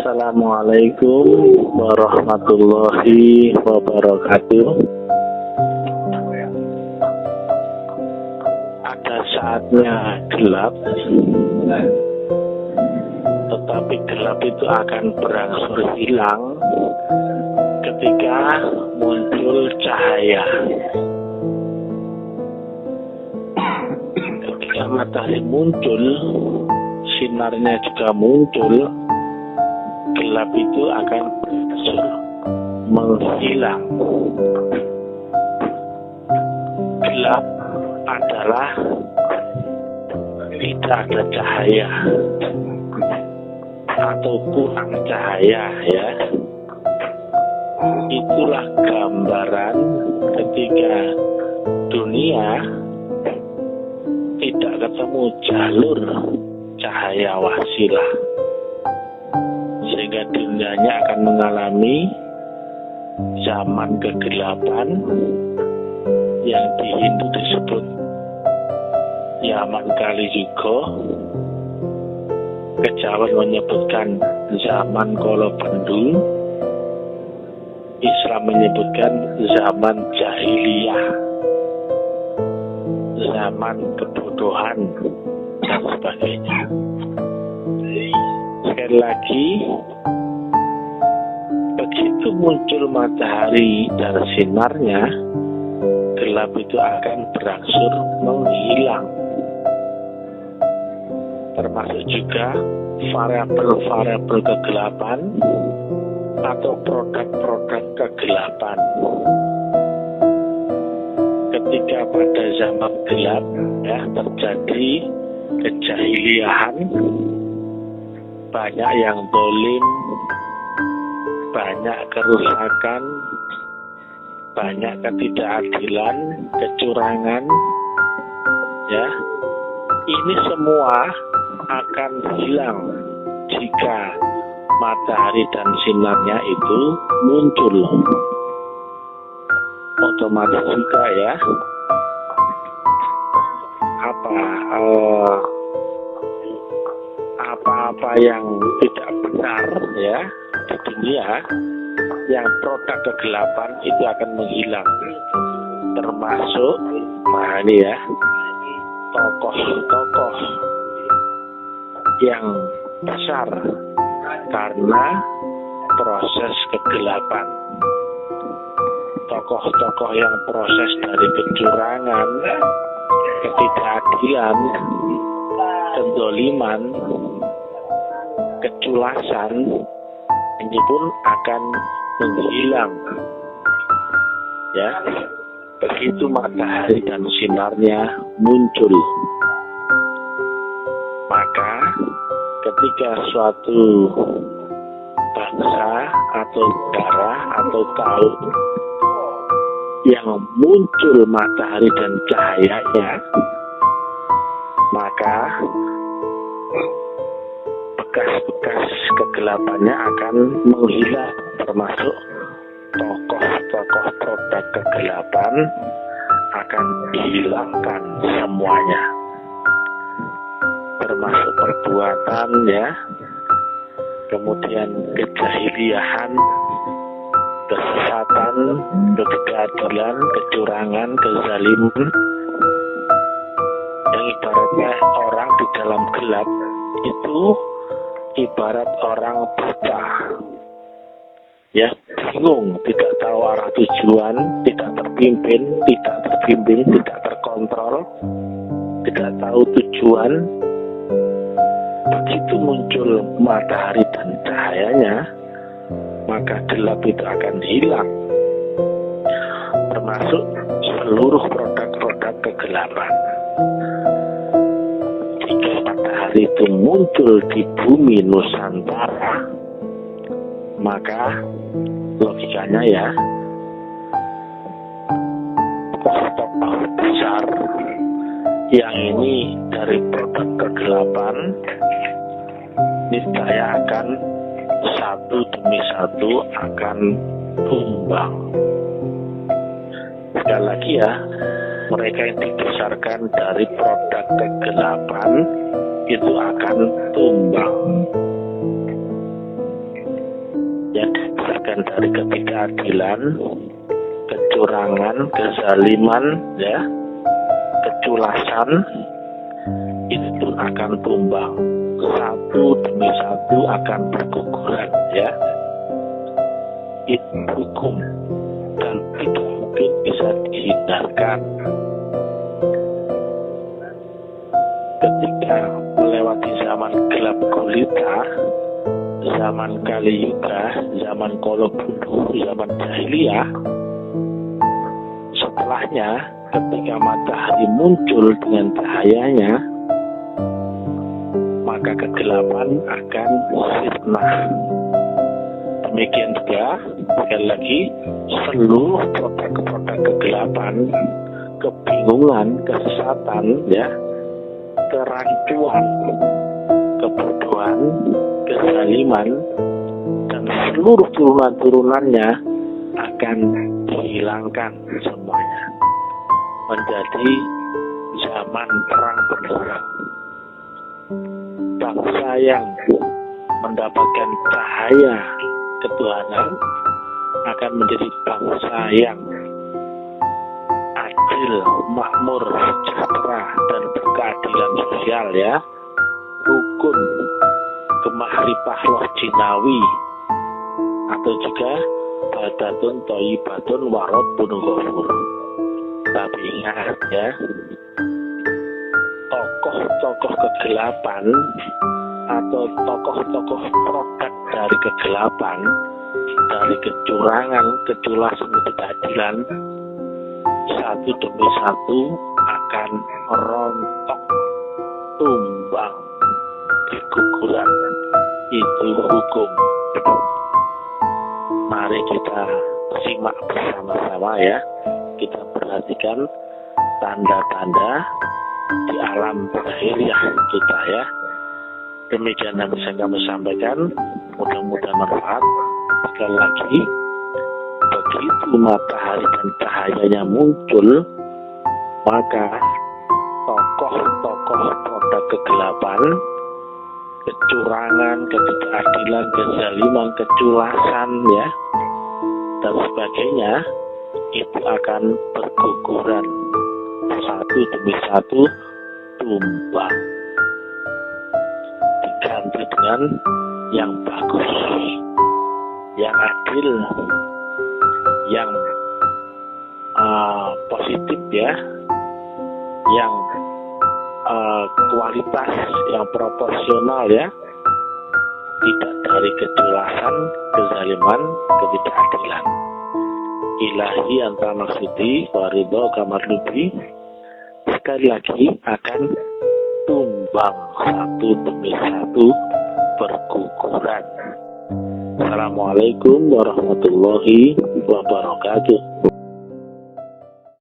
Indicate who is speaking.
Speaker 1: Assalamualaikum warahmatullahi wabarakatuh. Ada saatnya gelap, tetapi gelap itu akan berangsur hilang ketika muncul cahaya. Ketika matahari muncul, sinarnya juga muncul, gelap itu akan berangsur menghilang. Gelap adalah tidak ada cahaya atau kurang cahaya, ya. Itulah gambaran ketika dunia tidak ketemu jalur cahaya wasilah, sehingga dunianya akan mengalami zaman kegelapan yang di Hindu disebut zaman Kali Yuga, Kejawen menyebutkan zaman Kala Bendu, Islam menyebutkan zaman jahiliyah, zaman kebodohan dan sebagainya. Sekali lagi, begitu muncul matahari dan sinarnya, gelap itu akan berangsur menghilang. Termasuk juga variabel-variabel kegelapan atau produk-produk kegelapan. Ketika pada zaman gelap, ya, terjadi kejahiliahan, banyak yang dolim, banyak kerusakan, banyak ketidakadilan, kecurangan, ya. Ini semua akan hilang jika matahari dan sinarnya itu muncul. Otomatis juga, ya, apa-apa yang tidak benar, ya, di dunia, yang produk kegelapan itu akan menghilang. Termasuk, ini ya, tokoh-tokoh yang besar karena proses kegelapan. Tokoh-tokoh yang proses dari kecurangan, ketidakadilan, kezaliman, keculasan, ini pun akan menghilang, ya, begitu matahari dan sinarnya muncul. Maka ketika suatu bangsa atau negara atau kaum yang muncul matahari dan cahayanya, maka bekas-bekas kegelapannya akan menghilang, termasuk tokoh-tokoh produk kegelapan akan dihilangkan semuanya, termasuk perbuatan, ya, kemudian kejahiliahan, kesesatan, ketidakadilan, kecurangan, kezaliman, yang ibaratnya orang di dalam gelap itu ibarat orang buta, ya, bingung, tidak tahu arah tujuan, tidak terpimpin, tidak terbimbing, tidak terkontrol, tidak tahu tujuan. Begitu muncul matahari dan cahayanya, maka gelap itu akan hilang, termasuk seluruh produk-produk kegelapan. Jika matahari itu muncul di bumi Nusantara, maka logikanya, ya, tokoh-tokoh besar yang ini dari produk kegelapan niscaya akan satu demi satu akan tumbang. Sekali lagi, ya, mereka yang dibesarkan dari produk kegelapan itu akan tumbang. bagian dari ketidakadilan, kecurangan, kezaliman, ya, keculasan, itu akan tumbang satu demi satu, akan berguguran, ya. Itu hukum dan tidak mungkin bisa dihindarkan. Ketika melewati zaman gelap gulita, zaman Kali Yuga, zaman Kolobundu, zaman jahiliyah, setelahnya ketika matahari muncul dengan cahayanya, maka kegelapan akan sirna. Demikian juga, sekali lagi, seluruh produk-produk kegelapan, kebingungan, kesesatan, ya, kerancuan, kebodohan, kezaliman, dan seluruh turunan-turunannya akan dihilangkan semuanya. Menjadi zaman terang benderang. Bangsa yang mendapatkan cahaya ketuhanan akan menjadi bangsa yang adil, makmur, sejahtera, dan berkeadilan sosial, ya. Rukun, gemah ripah roh jinawi, atau juga badatun toyibatun warobun ghafur. Tapi ingat, ya, tokoh-tokoh kegelapan atau tokoh-tokoh produk dari kegelapan, dari kecurangan, keculasan, ketidakadilan, satu demi satu akan rontok, tumbang, berguguran. Itu hukum. Mari kita simak bersama-sama, ya. Kita perhatikan tanda-tanda di alam lahiriah kita, ya. Demikian yang bisa kami sampaikan, mudah-mudahan manfaat. Sekali lagi, begitu matahari dan cahayanya muncul, maka tokoh-tokoh produk kegelapan, kecurangan, ketidakadilan, kezaliman, keculasan, ya, dan sebagainya, itu akan berguguran satu demi satu, tumbang, diganti dengan yang bagus, yang adil, yang positif, ya, yang kualitas, yang proporsional, ya, tidak dari keculasan, kezaliman, ketidakadilan. Ilahi anta maksudi waridho kamarlubi, sekali lagi akan tumbang satu demi satu, berguguran. Assalamualaikum warahmatullahi wabarakatuh.